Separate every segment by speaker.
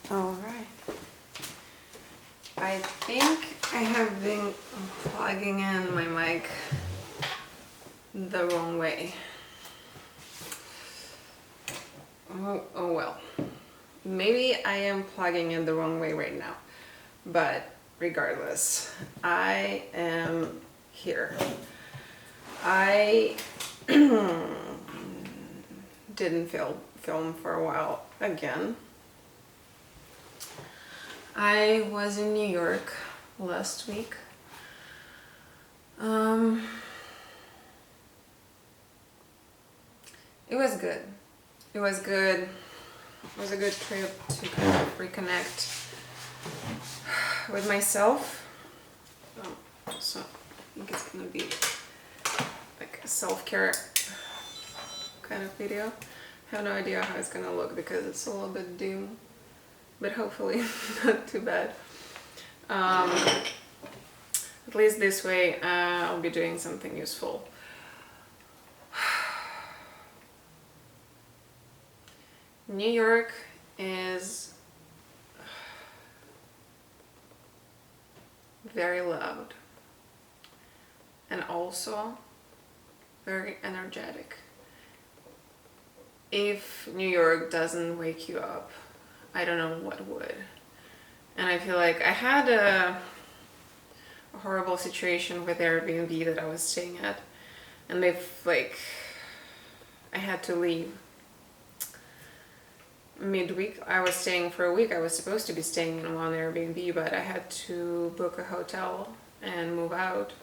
Speaker 1: All right. I think I have been plugging in my mic the wrong way. Oh well. Maybe I am plugging in the wrong way right now. But regardless, I am here. I didn't film for a while again. I was in New York last week. It was good. It was good. It was a good trip to kind of reconnect with myself. So I think it's gonna be like a self-care kind of video. I have no idea how it's gonna look because it's a little bit dim, but hopefully not too bad. At least this way I'll be doing something useful. New York is very loud and also very energetic. If New York doesn't wake you up, I don't know what would. And I feel like I had a horrible situation with Airbnb that I was staying at, and I had to leave midweek. I was staying for a week. I was supposed to be staying in one Airbnb, but I had to book a hotel and move out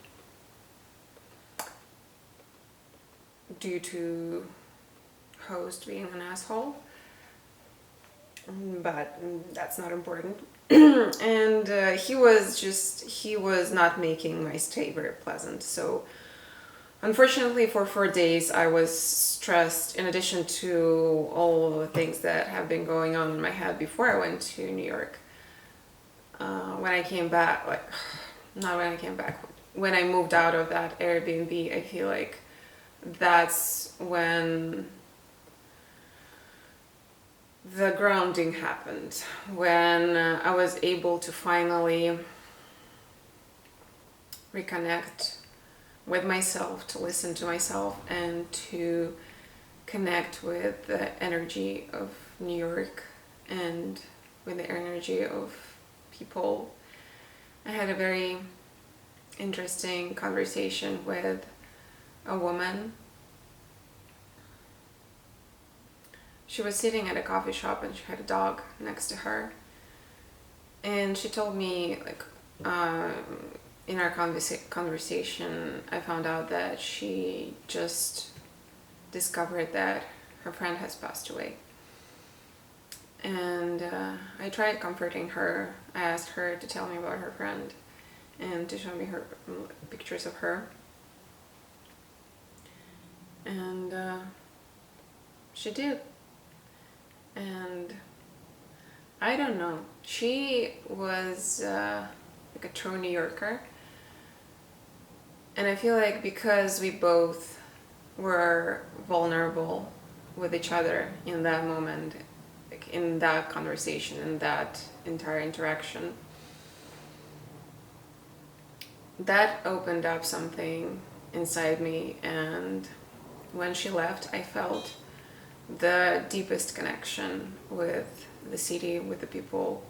Speaker 1: due to host being an asshole. But that's not important. And he was not making my stay very pleasant. So unfortunately for 4 days I was stressed, in addition to all the things that have been going on in my head before I went to New York. When I came back, when I moved out of that Airbnb, I feel like that's when the grounding happened, when I was able to finally reconnect with myself, to listen to myself, and to connect with the energy of New York and with the energy of people. I had a very interesting conversation with a woman. She was sitting at a coffee shop and she had a dog next to her. And she told me, in our conversation, I found out that she just discovered that her friend has passed away. And I tried comforting her. I asked her to tell me about her friend and to show me her pictures of her. And she did. And I don't know, she was like a true New Yorker, and I feel like because we both were vulnerable with each other in that moment, like in that conversation, in that entire interaction, that opened up something inside me. And when she left, I felt the deepest connection with the city, with the people.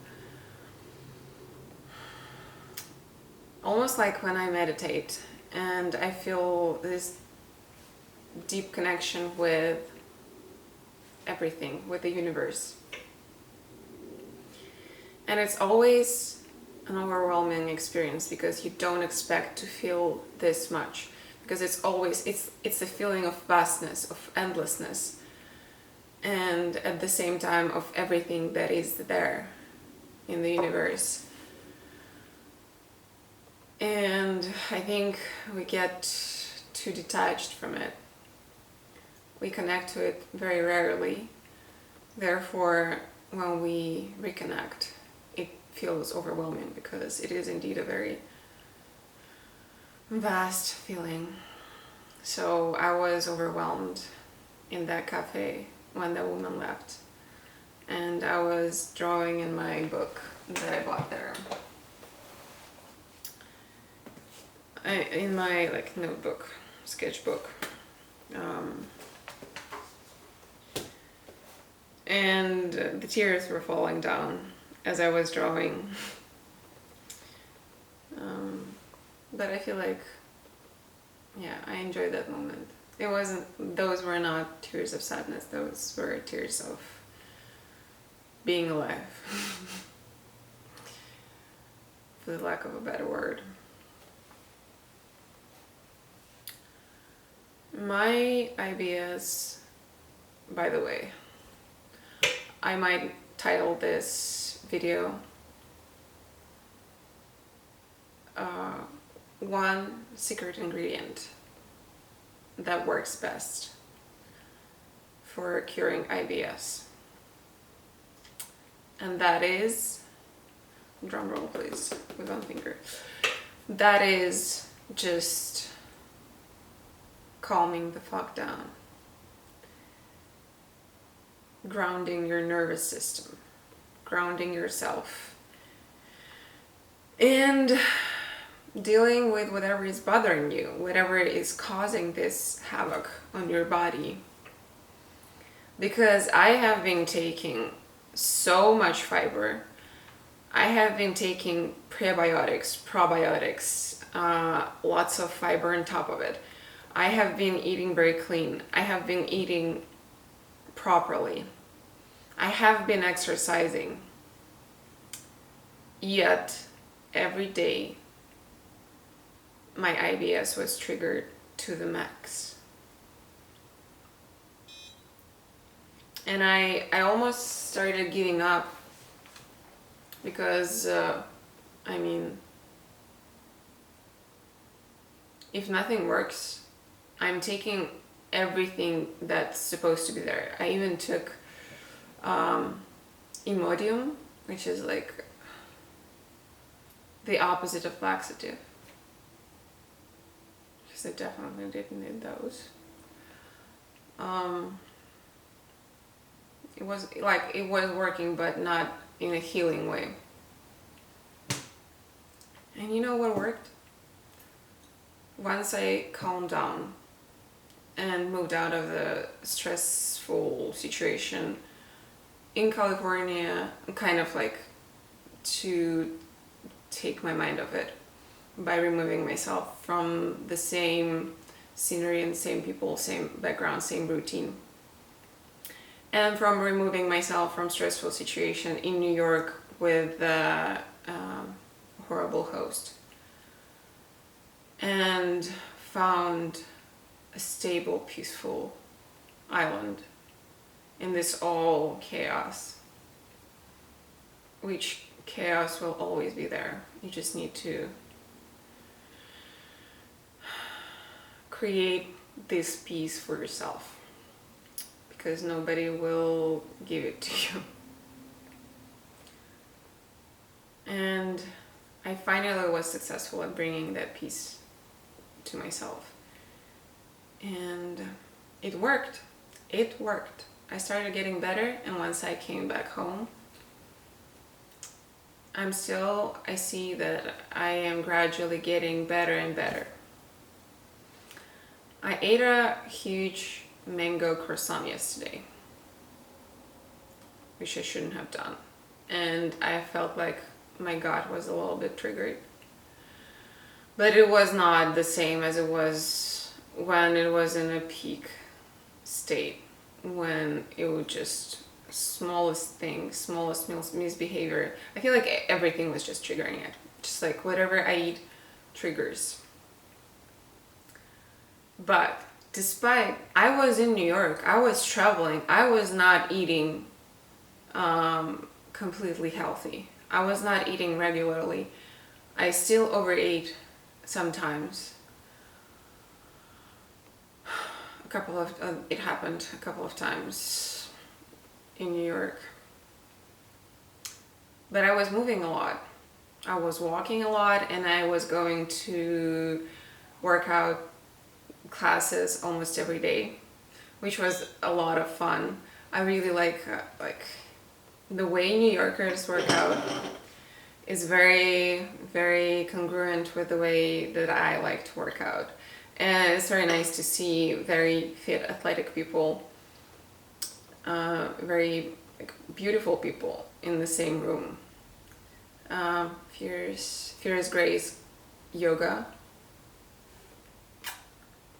Speaker 1: Almost like when I meditate and I feel this deep connection with everything, with the universe. And it's always an overwhelming experience because you don't expect to feel this much, because it's a feeling of vastness, of endlessness, and at the same time of everything that is there in the universe. And I think we get too detached from it. We connect to it very rarely. Therefore, when we reconnect, it feels overwhelming because it is indeed a very vast feeling. So I was overwhelmed in that cafe when the woman left. and I was drawing in my book that I bought there. In my like notebook, sketchbook. And the tears were falling down as I was drawing. But I feel like, yeah, I enjoyed that moment. Those were not tears of sadness, those were tears of being alive. For the lack of a better word. My IBS, by the way, I might title this video one secret ingredient that works best for curing IBS. And that is, drum roll please, with one finger. That is just calming the fuck down. Grounding your nervous system. Grounding yourself. And dealing with whatever is bothering you, whatever is causing this havoc on your body. Because I have been taking so much fiber. I have been taking prebiotics, probiotics, lots of fiber on top of it. I have been eating very clean. I have been eating properly. I have been exercising. Yet, every day, my IBS was triggered to the max. And I almost started giving up because, I mean, if nothing works, I'm taking everything that's supposed to be there. I even took Imodium, which is like the opposite of laxative. Because I definitely didn't need those. It was working, but not in a healing way. And you know what worked? Once I calmed down and moved out of the stressful situation in California, kind of like to take my mind off it by removing myself from the same scenery and same people, same background, same routine. And from removing myself from stressful situation in New York with a horrible host. And found a stable, peaceful island in this all chaos. Which chaos will always be there. You just need to create this peace for yourself. Because nobody will give it to you. And I finally was successful at bringing that peace to myself. And it worked. It worked. I started getting better, and once I came back home, I see that I am gradually getting better and better. I ate a huge mango croissant yesterday, which I shouldn't have done. And I felt like my gut was a little bit triggered. But it was not the same as it was when it was in a peak state, when it was just smallest thing, smallest misbehavior. I feel like everything was just triggering it. Just like whatever I eat triggers. But despite, I was in New York, I was traveling, I was not eating completely healthy. I was not eating regularly. I still overate sometimes. It happened a couple of times in New York. But I was moving a lot. I was walking a lot, and I was going to workout classes almost every day, which was a lot of fun. I really like the way New Yorkers work out is very, very congruent with the way that I like to work out. And it's very nice to see very fit, athletic people, very beautiful people in the same room. Fierce Grace Yoga.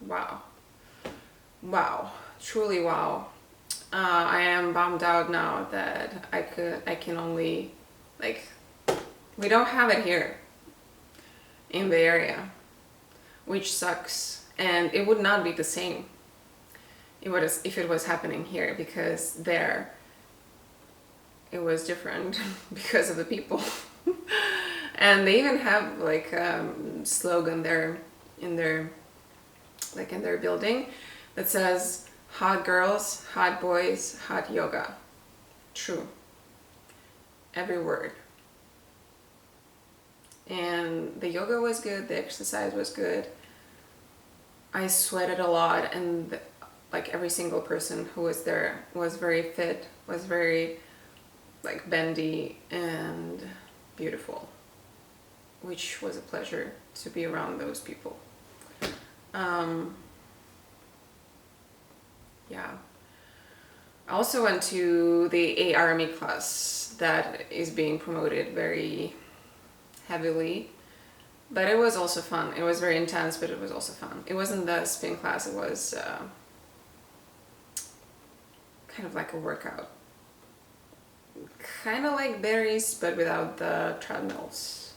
Speaker 1: Wow. Wow. Truly wow. I am bummed out now that I can only, like, we don't have it here in the area, which sucks. And it would not be the same if it was happening here, because there it was different because of the people. And they even have like slogan there in their building that says hot girls, hot boys, hot yoga. True. Every word. And the yoga was good, the exercise was good. I sweated a lot, and like every single person who was there was very fit, was very like bendy and beautiful, which was a pleasure to be around those people. Yeah. I also went to the Army class that is being promoted very heavily, but it was also fun. It was very intense, but it was also fun. It wasn't the spin class, it was kind of like a workout. Kind of like berries, but without the treadmills,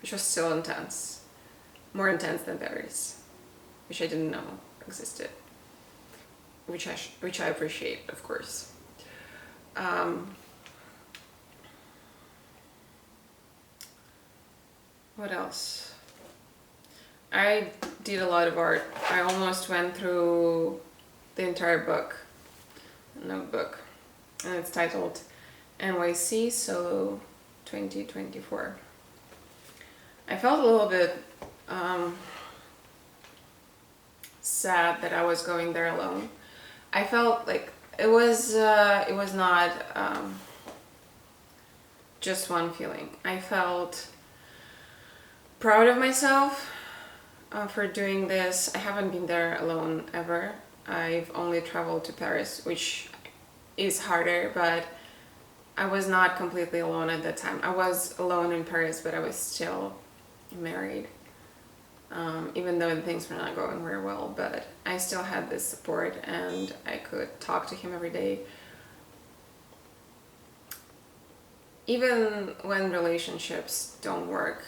Speaker 1: which was still intense. More intense than berries, which I didn't know existed. Which I appreciate, of course. What else? I did a lot of art. I almost went through the entire notebook, and it's titled NYC Solo 2024. I felt a little bit sad that I was going there alone. I felt like it was not just one feeling. I felt proud of myself for doing this. I haven't been there alone ever. I've only traveled to Paris, which is harder, but I was not completely alone at that time. I was alone in Paris, but I was still married. Even though things were not going very well, but I still had this support, and I could talk to him every day. Even when relationships don't work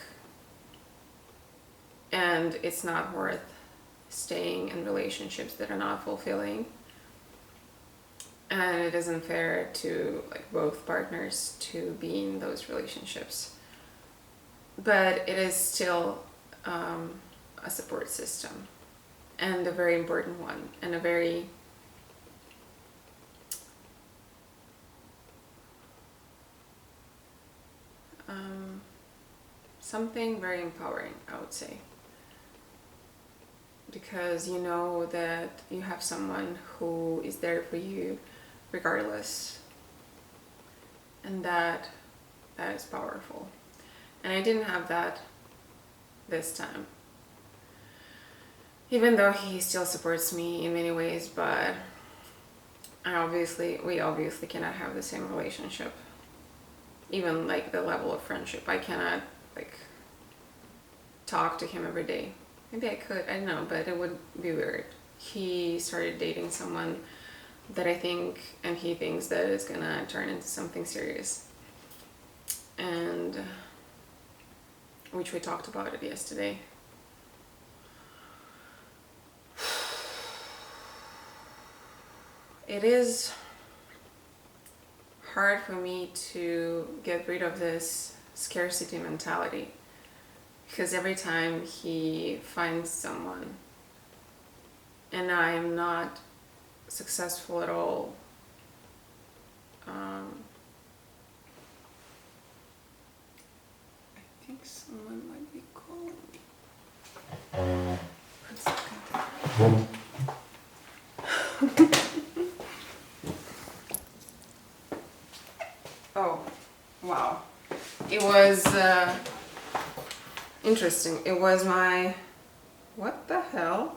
Speaker 1: and it's not worth staying in relationships that are not fulfilling, and it isn't fair to like both partners to be in those relationships, but it is still a support system, and a very important one, and a very something very empowering, I would say, because you know that you have someone who is there for you regardless, and that is powerful. And I didn't have that this time, even though he still supports me in many ways, but we obviously cannot have the same relationship, even like the level of friendship. I cannot like talk to him every day. Maybe I could, I don't know, but it would be weird. He started dating someone that I think, and he thinks that it's gonna turn into something serious, and which we talked about it yesterday. It is hard for me to get rid of this scarcity mentality, because every time he finds someone and I am not successful at all, I think someone might be calling me. 1 second. it was interesting. It was my, what the hell?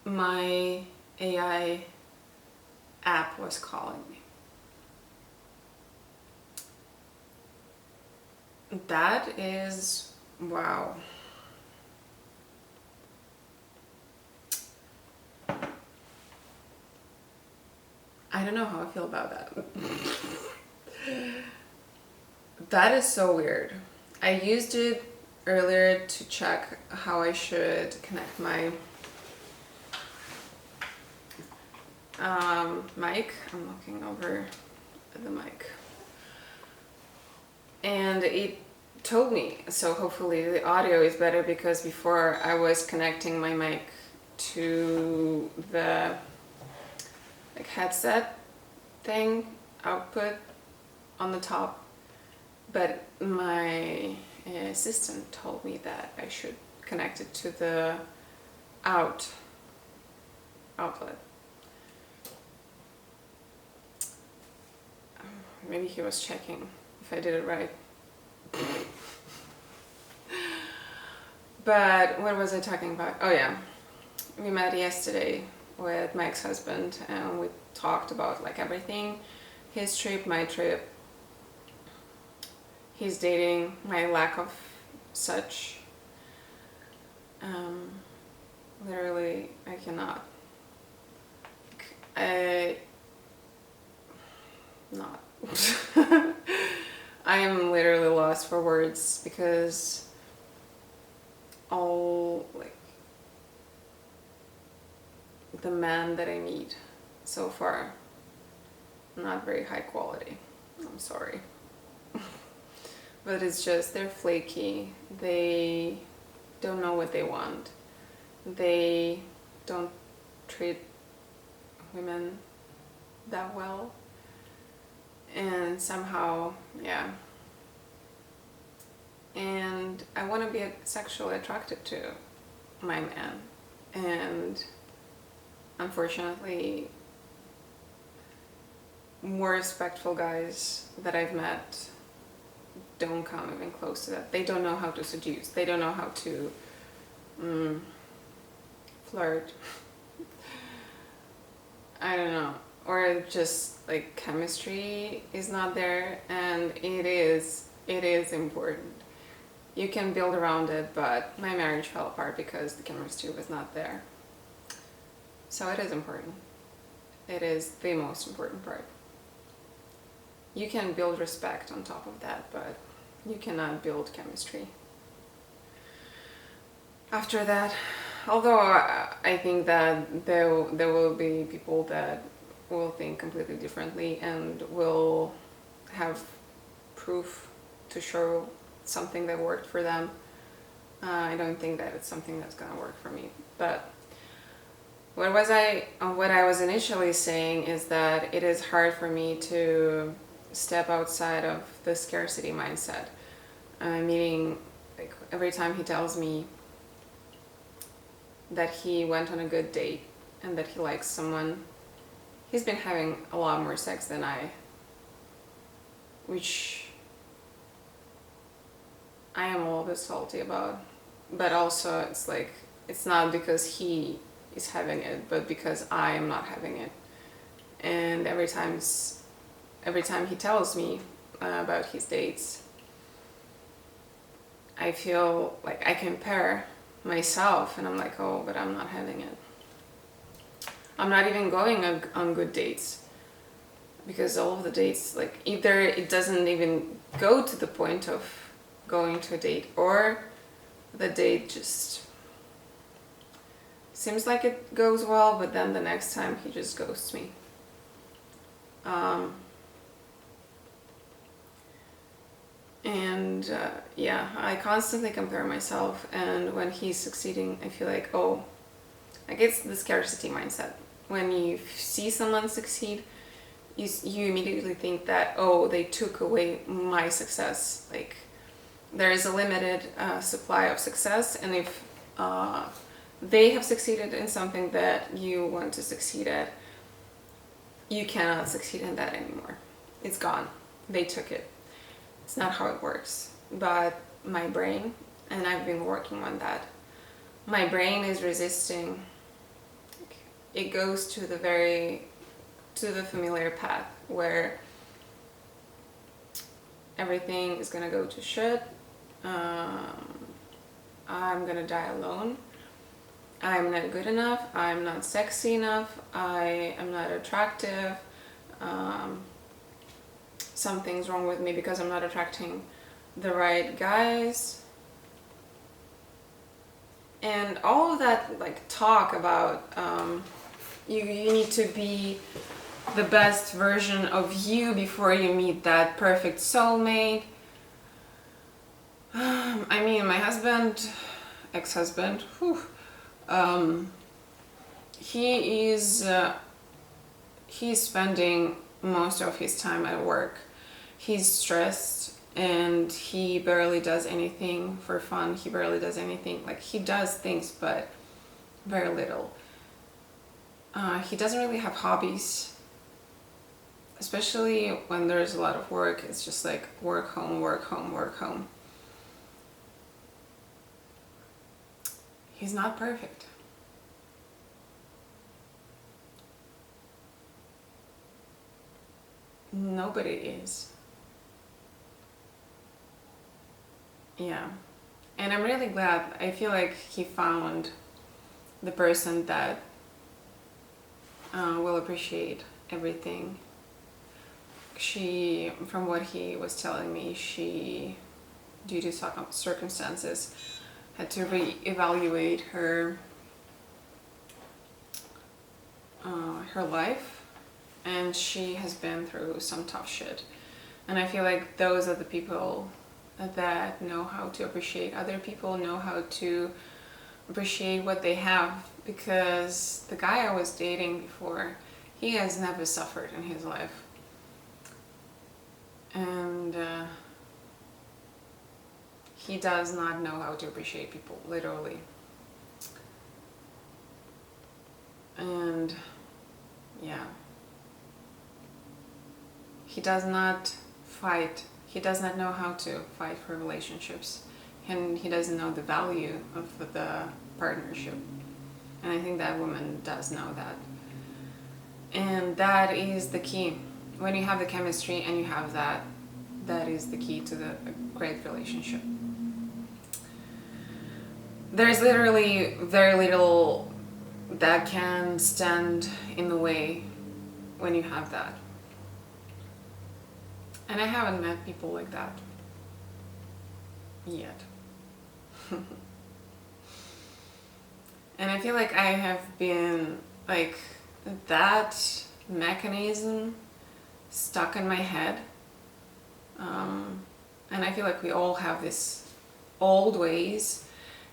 Speaker 1: My AI app was calling me. That is, wow. I don't know how I feel about that. That is so weird. I used it earlier to check how I should connect my mic. I'm looking over the mic. And it told me, so hopefully the audio is better, because before I was connecting my mic to the like headset thing, output on the top, but my assistant told me that I should connect it to the outlet. Maybe he was checking if I did it right. But what was I talking about? Oh yeah, we met yesterday with my ex-husband and we talked about like everything. His trip, my trip, his dating, my lack of such. Literally, I cannot. Not. I am literally lost for words, because all like the men that I meet so far, not very high quality. I'm sorry. But it's just, they're flaky. They don't know what they want. They don't treat women that well. And somehow, yeah. And I want to be sexually attracted to my man. And unfortunately, more respectful guys that I've met don't come even close to that. They don't know how to seduce. They don't know how to flirt. I don't know. Or just like chemistry is not there, and it is important. You can build around it, but my marriage fell apart because the chemistry was not there. So it is important. It is the most important part. You can build respect on top of that, but you cannot build chemistry after that. Although I think that there will be people that will think completely differently and will have proof to show something that worked for them. I don't think that it's something that's gonna work for me. But what I was initially saying is that it is hard for me to step outside of the scarcity mindset. Meaning, like, every time he tells me that he went on a good date and that he likes someone, he's been having a lot more sex than I, which I am a little bit salty about. But also, it's like, it's not because he is having it, but because I am not having it. And every time he tells me about his dates, I feel like I compare myself and I'm like, oh, but I'm not having it. I'm not even going on good dates, because all of the dates, like, either it doesn't even go to the point of going to a date, or the date just seems like it goes well, but then the next time he just ghosts me. Yeah, I constantly compare myself, and when he's succeeding, I feel like, oh, I guess the scarcity mindset. When you see someone succeed, you immediately think that, oh, they took away my success. Like, there is a limited supply of success, and if they have succeeded in something that you want to succeed at, you cannot succeed in that anymore. It's gone. They took it. It's not how it works. But my brain, and I've been working on that, my brain is resisting. It goes to the familiar path where everything is gonna go to shit. I'm gonna die alone. I'm not good enough. I'm not sexy enough. I am not attractive. Something's wrong with me because I'm not attracting the right guys. And all of that like talk about you need to be the best version of you before you meet that perfect soulmate. I mean, my husband, ex-husband, he's spending most of his time at work. He's stressed and he barely does anything for fun. He barely does anything. Like, he does things, but very little. He doesn't really have hobbies, especially when there's a lot of work. It's just like work, home, work, home, work, home. He's not perfect. Nobody is. Yeah. And I'm really glad. I feel like he found the person that will appreciate everything. She, from what he was telling me, she, due to circumstances, had to reevaluate her life, and she has been through some tough shit. And I feel like those are the people that know how to appreciate other people, know how to appreciate what they have, because the guy I was dating before, he has never suffered in his life. And he does not know how to appreciate people, literally. And yeah, he does not fight. He does not know how to fight for relationships, and he doesn't know the value of the partnership. And I think that woman does know that. And that is the key. When you have the chemistry and you have that, that is the key to a great relationship. There's literally very little that can stand in the way when you have that. And I haven't met people like that yet. And I feel like I have been like that mechanism stuck in my head. And I feel like we all have this old ways,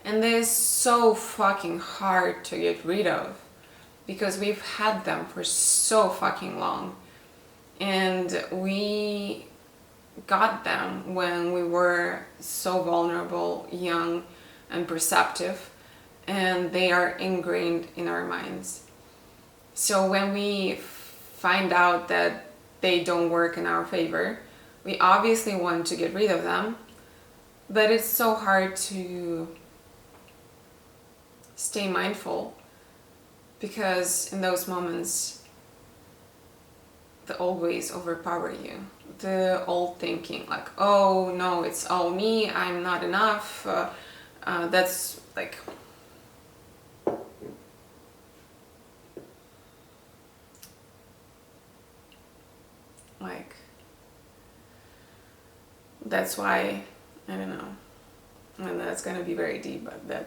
Speaker 1: and they're so fucking hard to get rid of because we've had them for so fucking long. And we got them when we were so vulnerable, young, and perceptive, and they are ingrained in our minds. So when we find out that they don't work in our favor, we obviously want to get rid of them, but it's so hard to stay mindful because in those moments the old ways overpower you. The old thinking, like, oh no, it's all me, I'm not enough, that's like that's why, I don't know, and that's gonna be very deep, but that,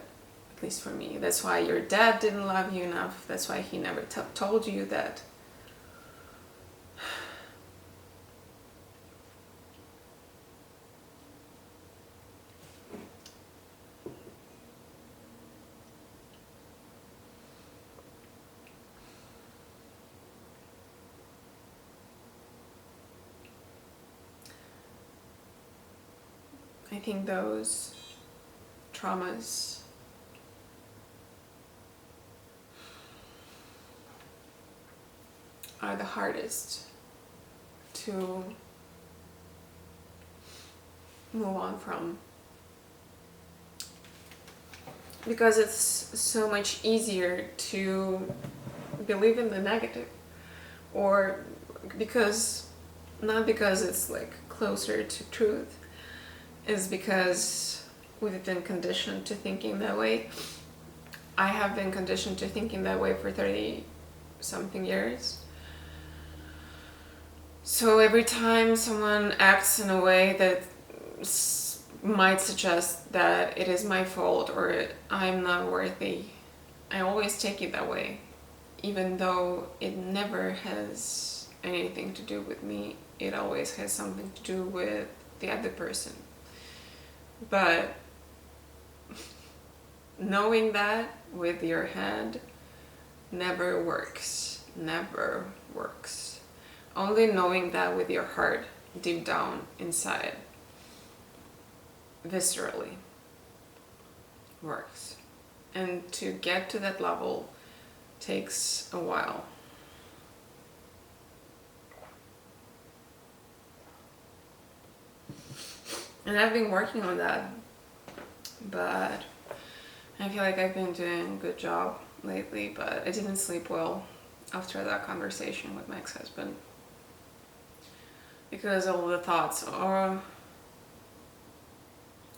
Speaker 1: at least for me, that's why your dad didn't love you enough. That's why he never told you that. I think those traumas are the hardest to move on from, because it's so much easier to believe in the negative, or because, not because it's like closer to truth, is because we've been conditioned to thinking that way. I have been conditioned to thinking that way for 30 something years. So every time someone acts in a way that might suggest that it is my fault or I'm not worthy, I always take it that way, even though it never has anything to do with me. It always has something to do with the other person. But knowing that with your head never works. Never works. Only knowing that with your heart, deep down inside, viscerally, works. And to get to that level takes a while. And I've been working on that, but I feel like I've been doing a good job lately, but I didn't sleep well after that conversation with my ex-husband. Because all the thoughts are,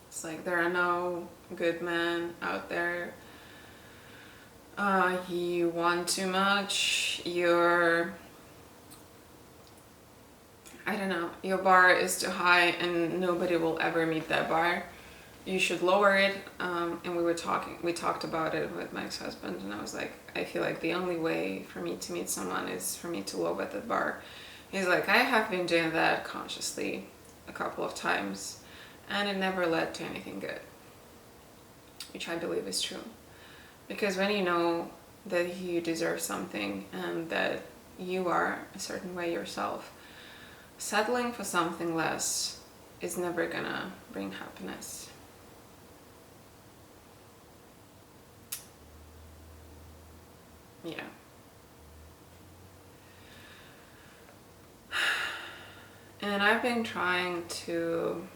Speaker 1: it's like there are no good men out there. You want too much, I don't know, your bar is too high and nobody will ever meet that bar. You should lower it. And we talked about it with my ex-husband, and I was like, I feel like the only way for me to meet someone is for me to lower that bar. He's like, I have been doing that consciously a couple of times and it never led to anything good, which I believe is true. Because when you know that you deserve something and that you are a certain way yourself, settling for something less is never gonna bring happiness. Yeah. And I've been trying to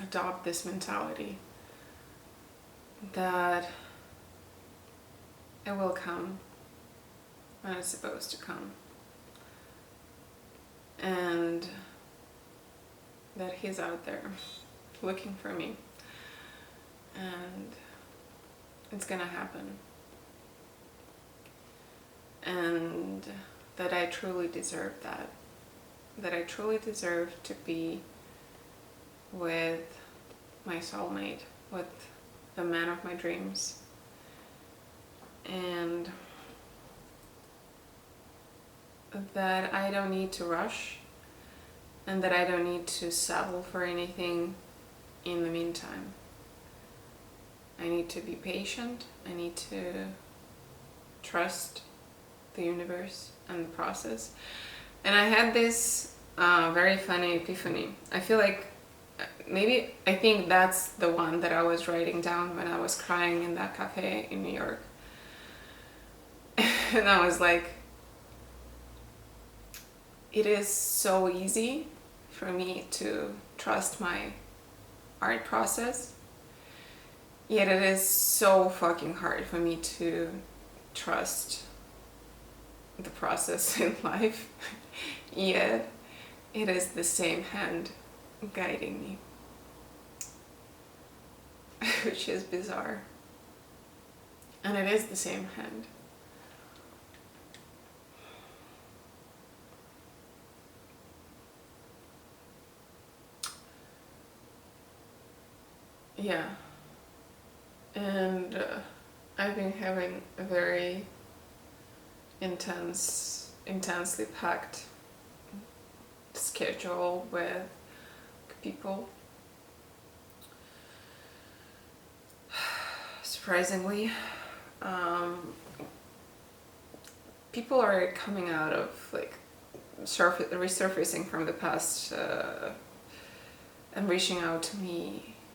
Speaker 1: adopt this mentality that it will come when it's supposed to come, and that he's out there looking for me, and it's gonna happen, and that I truly deserve that I truly deserve to be with my soulmate, with the man of my dreams, and that I don't need to rush, and that I don't need to settle for anything in the meantime. I need to be patient. I need to trust the universe and the process. And I had this very funny epiphany. I feel like I think that's the one that I was writing down when I was crying in that cafe in New York. And I was like, it is so easy for me to trust my art process, yet it is so fucking hard for me to trust the process in life. Yet it is the same hand guiding me, which is bizarre. And it is the same hand. Yeah. And I've been having a very intensely packed schedule with people. Surprisingly, people are coming out of like resurfacing from the past and reaching out to me